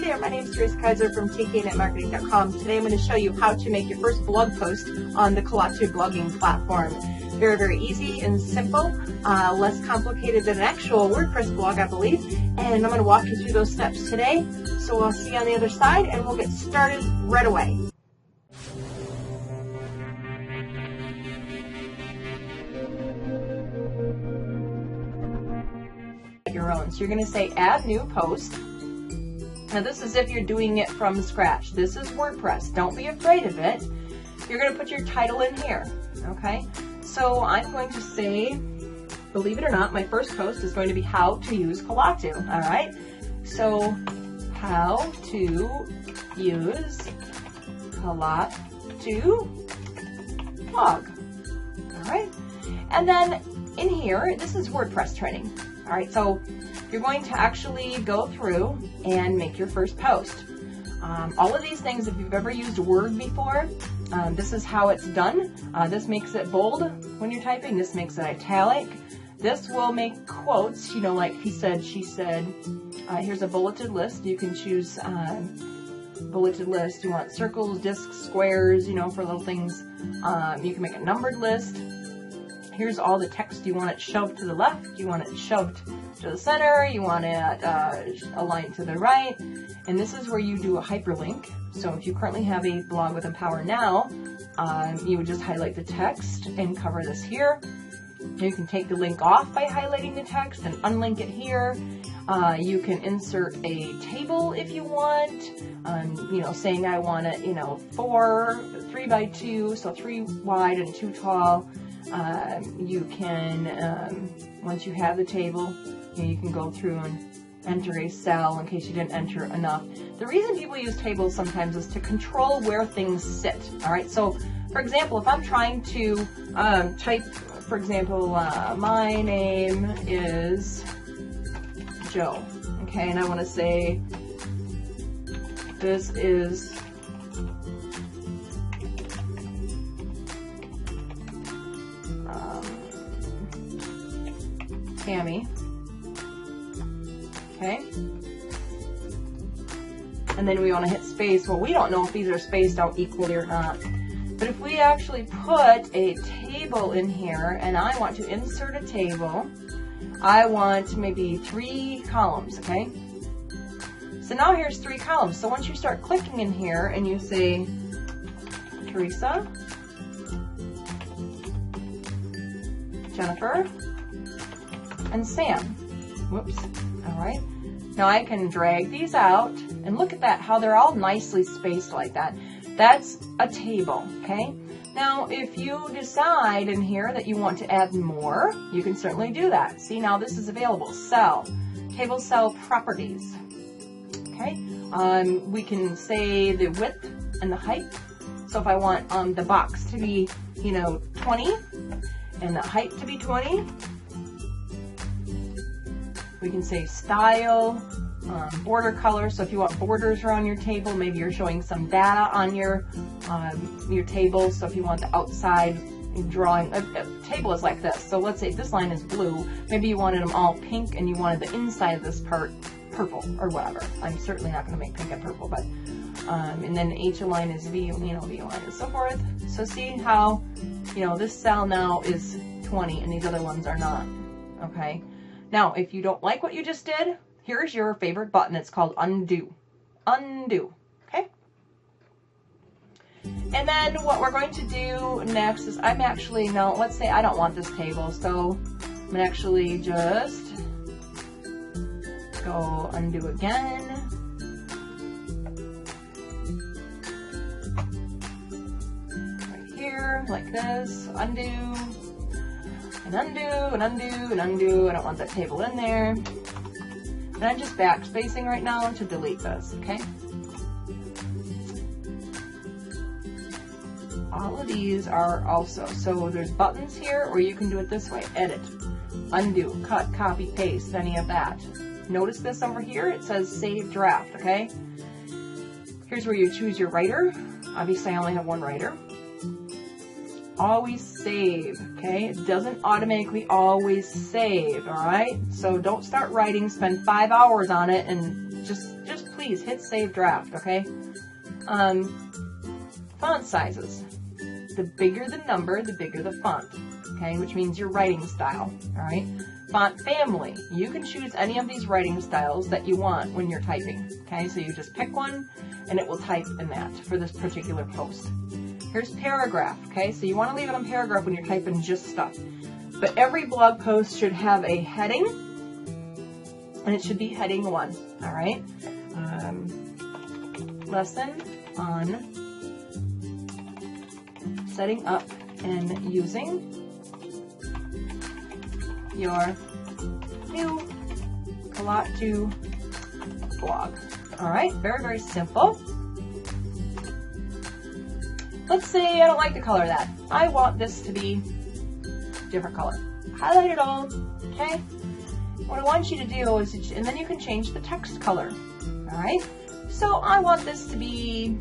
there, my name is Teresa Kaiser from tknetmarketing.com. Today I'm going to show you how to make your first blog post on the Kalatu blogging platform. Very, very easy and simple, less complicated than an actual WordPress blog, I believe. And I'm going to walk you through those steps today. So I'll see you on the other side and we'll get started right away. Your own. So you're going to say add new post. Now this is if you're doing it from scratch. This is WordPress. Don't be afraid of it. You're going to put your title in here. Okay. So I'm going to say, believe it or not, my first post is going to be how to use Kalatu. All right. So how to use Kalatu blog. All right. And then in here, this is WordPress training. All right, so you're going to actually go through and make your first post. All of these things, if you've ever used Word before, this is how it's done. This makes it bold when you're typing. This makes it italic. This will make quotes, you know, like he said, she said. Here's a bulleted list. You can choose bulleted list. You want circles, discs, squares, you know, for little things. You can make a numbered list. Here's all the text. You want it shoved to the left, you want it shoved to the center, you want it aligned to the right, and this is where you do a hyperlink. So if you currently have a blog with Empower Now, you would just highlight the text and cover this here. You can take the link off by highlighting the text and unlink it here. You can insert a table if you want, you know, saying I want it, you know, 3 by 2, so 3 wide and 2 tall. You can, once you have the table, you can go through and enter a cell in case you didn't enter enough. The reason people use tables sometimes is to control where things sit. All right, so for example, if I'm trying to type, for example, my name is Joe, okay, and I want to say this is Tammy, okay, and then we want to hit space. Well, we don't know if these are spaced out equally or not, but if we actually put a table in here and I want to insert a table, I want maybe 3 columns, okay? So now here's 3 columns. So once you start clicking in here and you say Teresa, Jennifer, and Sam. Whoops. All right. Now I can drag these out and look at that, how they're all nicely spaced like that. That's a table, okay? Now, if you decide in here that you want to add more, you can certainly do that. See, now this is available. Cell, table cell properties, okay? We can say the width and the height. So if I want the box to be, you know, 20 and the height to be 20, we can say style, border color. So if you want borders around your table, maybe you're showing some data on your table. So if you want the outside drawing, a table is like this. So let's say this line is blue. Maybe you wanted them all pink and you wanted the inside of this part purple or whatever. I'm certainly not going to make pink and purple, but and then H line is V, you know, V line and so forth. So see how, you know, this cell now is 20 and these other ones are not. Okay. Now, if you don't like what you just did, here's your favorite button. It's called undo. Undo. Okay? And then what we're going to do next is now, let's say I don't want this table. So I'm going to actually just go undo again. Right here, like this. Undo. And undo, and undo, and undo. I don't want that table in there. And I'm just backspacing right now to delete this, okay? All of these are also, so there's buttons here, or you can do it this way. Edit, undo, cut, copy, paste, any of that. Notice this over here, it says save draft, okay? Here's where you choose your writer. Obviously, I only have one writer. always save, okay? It doesn't automatically always save, all right? So don't start writing, spend 5 hours on it, and just please please hit save draft, okay? Font sizes. The bigger the number, the bigger the font, okay? Which means your writing style, all right? Font family. You can choose any of these writing styles that you want when you're typing, okay? So you just pick one and it will type in that for this particular post. Here's paragraph, okay? So you want to leave it on paragraph when you're typing just stuff. But every blog post should have a heading, and it should be heading 1, all right? Lesson on setting up and using your new Kalatu blog. All right, very, very simple. Let's say I don't like the color of that. I want this to be a different color. Highlight it all, okay? What I want you to do is, and then you can change the text color, all right? So I want this to be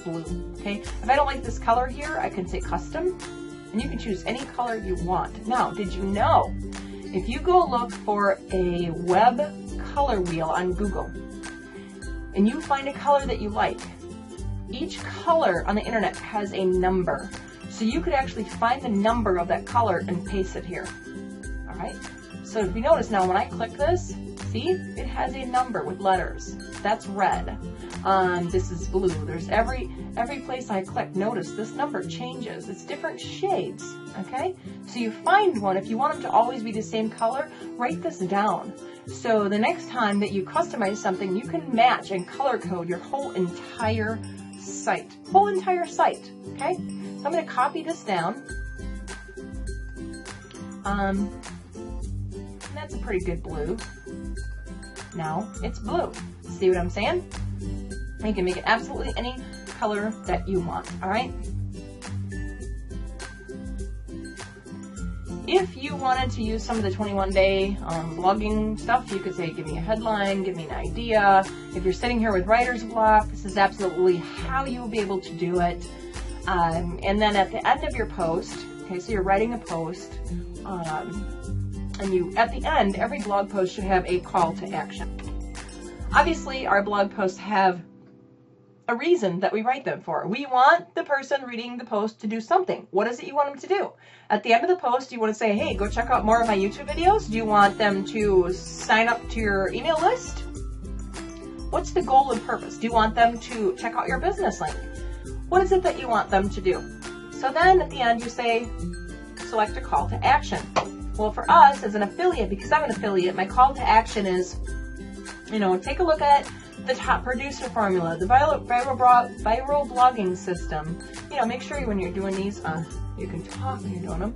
blue, okay? If I don't like this color here, I can say custom, and you can choose any color you want. Now, did you know, if you go look for a web color wheel on Google, and you find a color that you like, each color on the internet has a number. So you could actually find the number of that color and paste it here. All right? So if you notice now, when I click this, see, it has a number with letters. That's red. This is blue. There's every place I click, notice this number changes. It's different shades, okay? So you find one, if you want them to always be the same color, write this down. So the next time that you customize something, you can match and color code your whole entire site. Okay? So I'm going to copy this down. That's a pretty good blue. Now it's blue. See what I'm saying? You can make it absolutely any color that you want, all right? If you wanted to use some of the 21-day blogging stuff, you could say, give me a headline, give me an idea. If you're sitting here with writer's block, this is absolutely how you will be able to do it. And then at the end of your post, okay, so you're writing a post, and at the end, every blog post should have a call to action. Obviously, our blog posts have a reason that we write them for. We want the person reading the post to do something. What is it you want them to do? At the end of the post, do you want to say, hey, go check out more of my YouTube videos? Do you want them to sign up to your email list? What's the goal and purpose? Do you want them to check out your business link? What is it that you want them to do? So then at the end, you say, select a call to action. Well, for us as an affiliate, because I'm an affiliate, my call to action is, take a look at the top producer formula, the viral blogging system. Make sure when you're doing these, you can talk when you're doing them.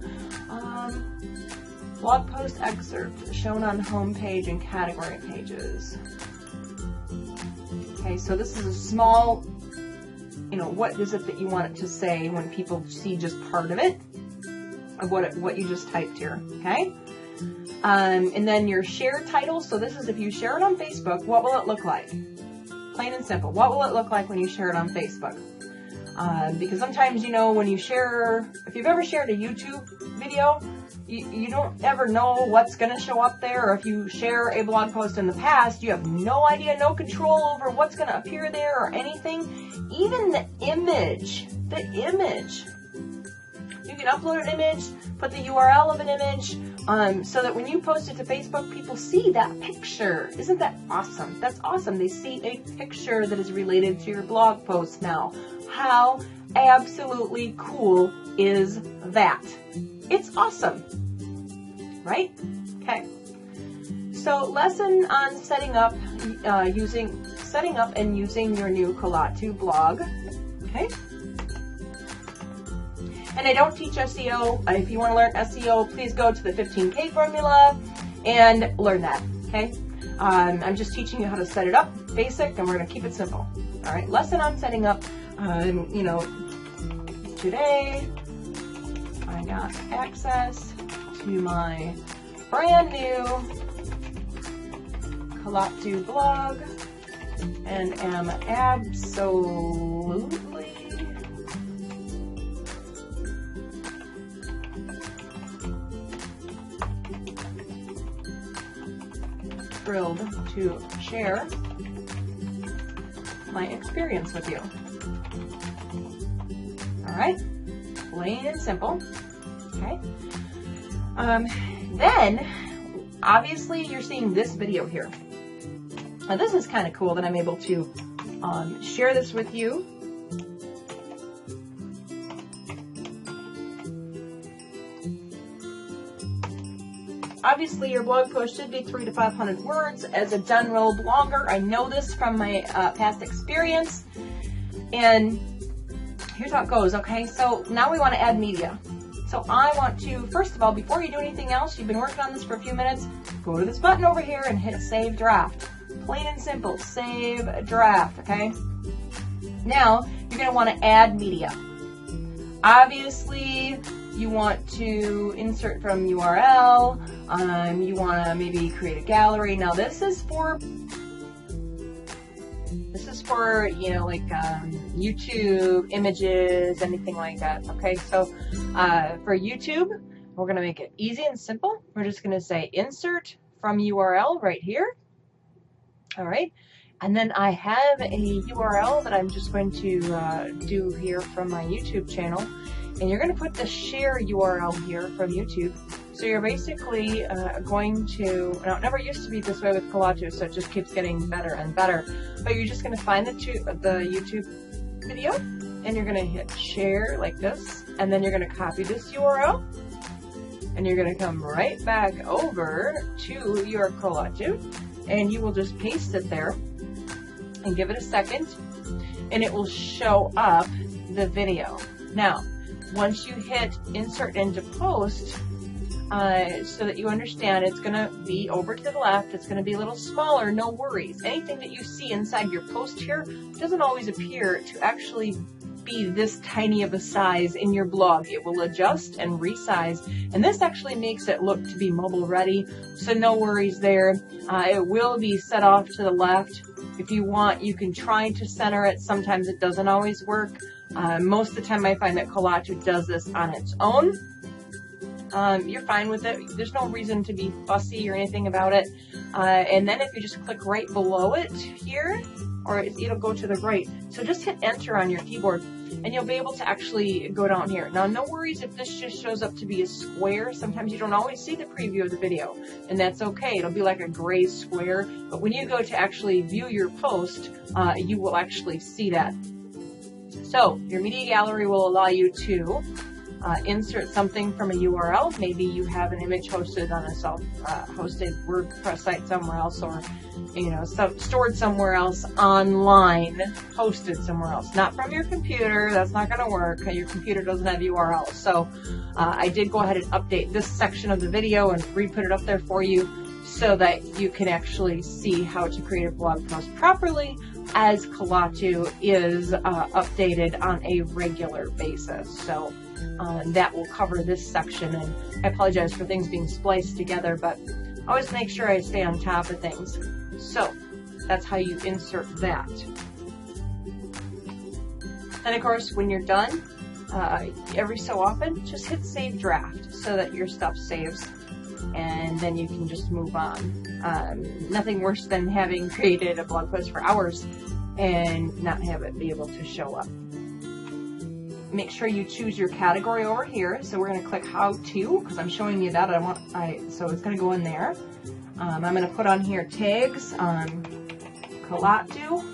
Blog post excerpt shown on homepage and category pages. Okay, so this is a small, what is it that you want it to say when people see just part of it, of what you just typed here, okay? And then your share title. So this is if you share it on Facebook, what will it look like? Plain and simple. What will it look like when you share it on Facebook? Because sometimes, when you share, if you've ever shared a YouTube video, you don't ever know what's going to show up there. Or if you share a blog post in the past, you have no idea, no control over what's going to appear there or anything. Even the image. You can upload an image, put the URL of an image, so that when you post it to Facebook, people see that picture. Isn't that awesome? That's awesome. They see a picture that is related to your blog post now. How absolutely cool is that? It's awesome, right? Okay. So lesson on setting up and using your new Kalatu blog. Okay. And I don't teach SEO. If you want to learn SEO, please go to the 15K formula and learn that, okay? I'm just teaching you how to set it up, basic, and we're going to keep it simple. All right, lesson on setting up. Today I got access to my brand new Kalatu blog and am absolutely thrilled to share my experience with you. All right, plain and simple. Okay. Then, obviously, you're seeing this video here. Now, this is kind of cool that I'm able to share this with you. Obviously, your blog post should be 300 to 500 words as a general blogger. I know this from my past experience. And here's how it goes, okay? So now we want to add media. So I want to, first of all, before you do anything else, you've been working on this for a few minutes, go to this button over here and hit Save Draft. Plain and simple, Save Draft, okay? Now, you're going to want to add media. Obviously, you want to insert from URL. You want to maybe create a gallery. Now, this is for, you know, like YouTube images, anything like that. Okay, so for YouTube, we're going to make it easy and simple. We're just going to say insert from URL right here. All right, and then I have a URL that I'm just going to do here from my YouTube channel. And you're going to put the share URL here from YouTube. So you're basically going to, now it never used to be this way with Kalatu, so it just keeps getting better and better. But you're just going to find the YouTube video, and you're going to hit share like this, and then you're going to copy this URL, and you're going to come right back over to your Kalatu, and you will just paste it there, and give it a second, and it will show up the video. Now, once you hit insert into post, so that you understand, it's going to be over to the left. It's going to be a little smaller, no worries. Anything that you see inside your post here doesn't always appear to actually be this tiny of a size in your blog. It will adjust and resize, and this actually makes it look to be mobile ready, so no worries there. It will be set off to the left. If you want, you can try to center it. Sometimes it doesn't always work. Most of the time I find that Kalatu does this on its own. You're fine with it. There's no reason to be fussy or anything about it. And then if you just click right below it here, or it'll go to the right. So just hit enter on your keyboard and you'll be able to actually go down here. Now, no worries if this just shows up to be a square. Sometimes you don't always see the preview of the video, and that's okay. It'll be like a gray square, but when you go to actually view your post, you will actually see that. So your media gallery will allow you to insert something from a URL. Maybe you have an image hosted on a self-hosted WordPress site somewhere else, or stored somewhere else online, hosted somewhere else. Not from your computer. That's not going to work. Your computer doesn't have URLs. So I did go ahead and update this section of the video and re-put it up there for you so that you can actually see how to create a blog post properly, as Kalatu is updated on a regular basis. So that will cover this section, and I apologize for things being spliced together, but I always make sure I stay on top of things. So that's how you insert that. And of course, when you're done, every so often, just hit save draft so that your stuff saves, and then you can just move on. Nothing worse than having created a blog post for hours and not have it be able to show up. Make sure you choose your category over here. So we're going to click how to, because I'm showing you that so it's going to go in there. I'm going to put on here tags on Kalatu,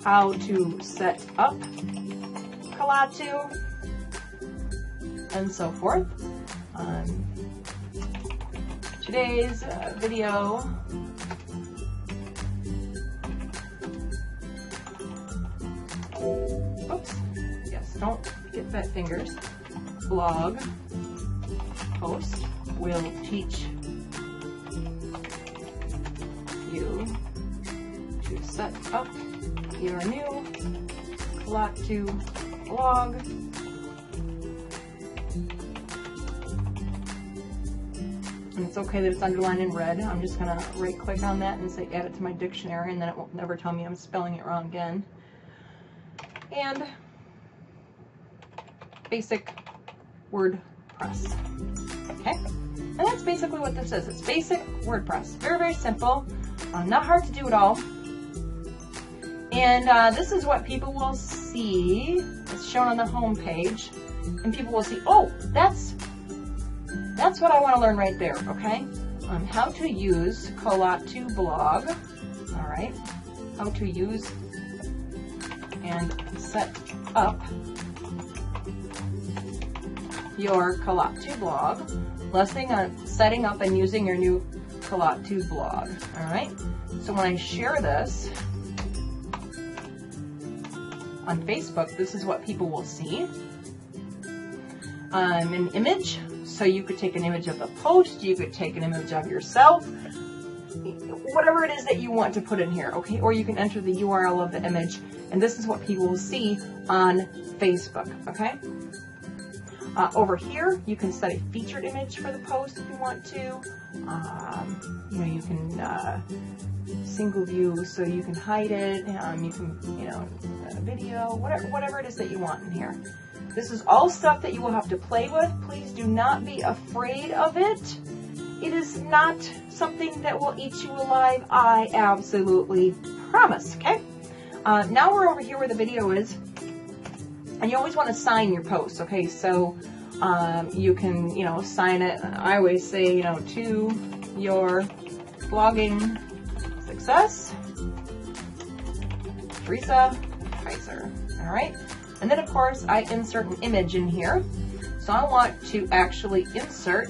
how to set up Kalatu, and so forth. Today's video don't get fat fingers. Blog post will teach you to set up your new Kalatu blog. And it's okay that it's underlined in red. I'm just going to right click on that and say add it to my dictionary, and then it won't never tell me I'm spelling it wrong again. And basic WordPress. Okay? And that's basically what this is. It's basic WordPress. Very, very simple. Not hard to do at all. And this is what people will see. It's shown on the home page. And people will see, oh, that's what I want to learn right there, okay? How to use Kalatu blog. All right. How to use and set up your Kalatu blog. Lesson on setting up and using your new Kalatu blog. All right. So when I share this on Facebook, this is what people will see. An image. So you could take an image of the post, you could take an image of yourself, whatever it is that you want to put in here, okay? Or you can enter the URL of the image, and this is what people will see on Facebook, okay? Over here, you can set a featured image for the post if you want to. You know, you can single view, so you can hide it. You can, you know, video, whatever it is that you want in here. This is all stuff that you will have to play with. Please do not be afraid of it. It is not something that will eat you alive. I absolutely promise, okay? Now we're over here where the video is. And you always want to sign your posts, okay? So you can, you know, sign it. I always say, you know, to your blogging success, Teresa Kaiser, all right? And then, of course, I insert an image in here. So I want to actually insert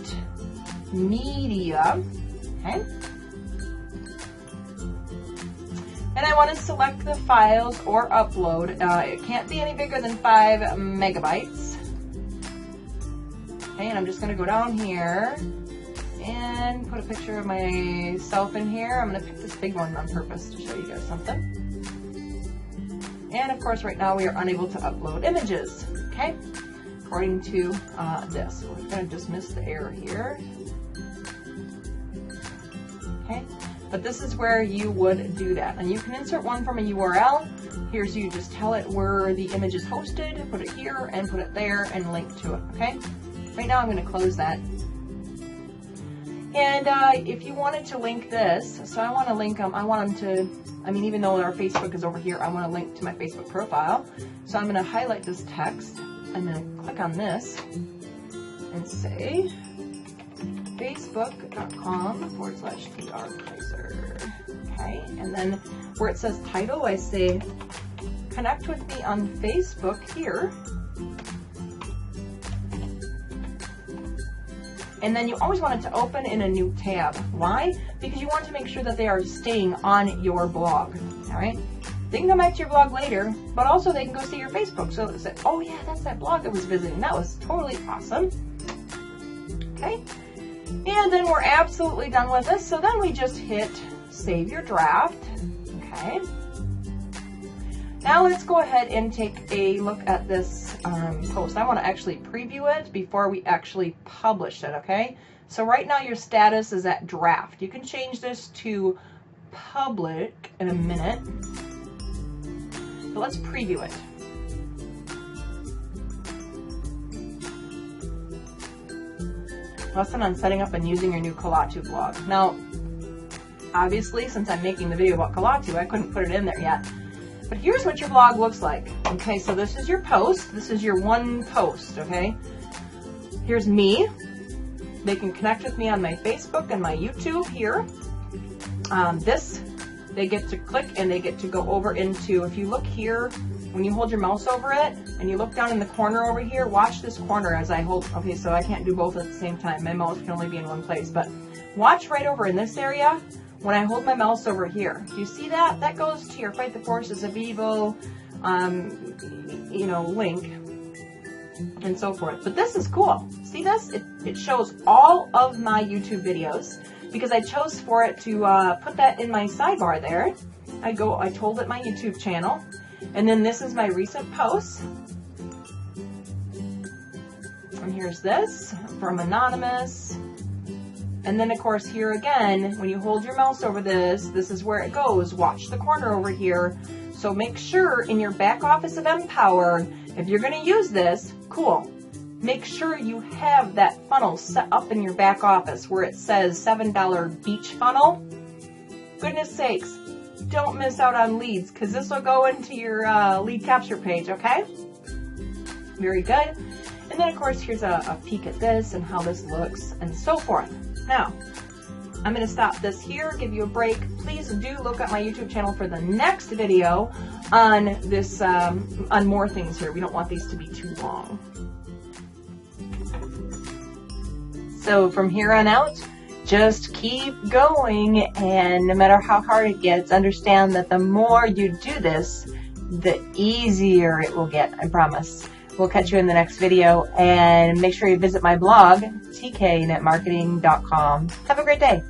media, okay? And I want to select the files or upload. It can't be any bigger than 5 megabytes. Okay, and I'm just going to go down here and put a picture of myself in here. I'm going to pick this big one on purpose to show you guys something. And of course, right now we are unable to upload images, okay? According to this. We're going to dismiss the error here. Okay, but this is where you would do that. And you can insert one from a URL. Here's you just tell it where the image is hosted, put it here and put it there and link to it, okay? Right now I'm going to close that. And if you wanted to link this, so I want to link them, I want them to, I mean, even though our Facebook is over here, I want to link to my Facebook profile. So I'm going to highlight this text. I'm going to click on this and say facebook.com/drkaiser. Okay, and then where it says title, I say connect with me on Facebook here. And then you always want it to open in a new tab. Why? Because you want to make sure that they are staying on your blog. All right? They can come back to your blog later, but also they can go see your Facebook. So they say, oh yeah, that's that blog I was visiting. That was totally awesome. Okay? And then we're absolutely done with this. So then we just hit save your draft. Okay? Now let's go ahead and take a look at this post. I want to actually preview it before we actually publish it, okay? So right now your status is at draft. You can change this to public in a minute. But let's preview it. Lesson on setting up and using your new Kalatu blog. Now, obviously, since I'm making the video about Kalatu, I couldn't put it in there yet. But here's what your blog looks like. Okay, so this is your post. This is your one post, okay? Here's me. They can connect with me on my Facebook and my YouTube here. They get to click and they get to go over into, if you look here, when you hold your mouse over it and you look down in the corner over here, watch this corner as I hold, okay, so I can't do both at the same time. My mouse can only be in one place, but watch right over in this area. When I hold my mouse over here, do you see that? That goes to your Fight the Forces of Evil, you know, link, and so forth. But this is cool. See this? It shows all of my YouTube videos because I chose for it to put that in my sidebar there. I told it my YouTube channel, and then this is my recent posts. And here's this from Anonymous. And then, of course, here again, when you hold your mouse over this, this is where it goes. Watch the corner over here. So make sure in your back office of Empower, if you're going to use this, cool. make sure you have that funnel set up in your back office where it says $7 beach funnel. Goodness sakes, don't miss out on leads, because this will go into your lead capture page, okay? Very good. And then, of course, here's a peek at this and how this looks and so forth. Now, I'm going to stop this here, give you a break. Please do look at my YouTube channel for the next video on this, on more things here. We don't want these to be too long. So from here on out, just keep going, and no matter how hard it gets, understand that the more you do this, the easier it will get, I promise. We'll catch you in the next video, and make sure you visit my blog, tknetmarketing.com. Have a great day.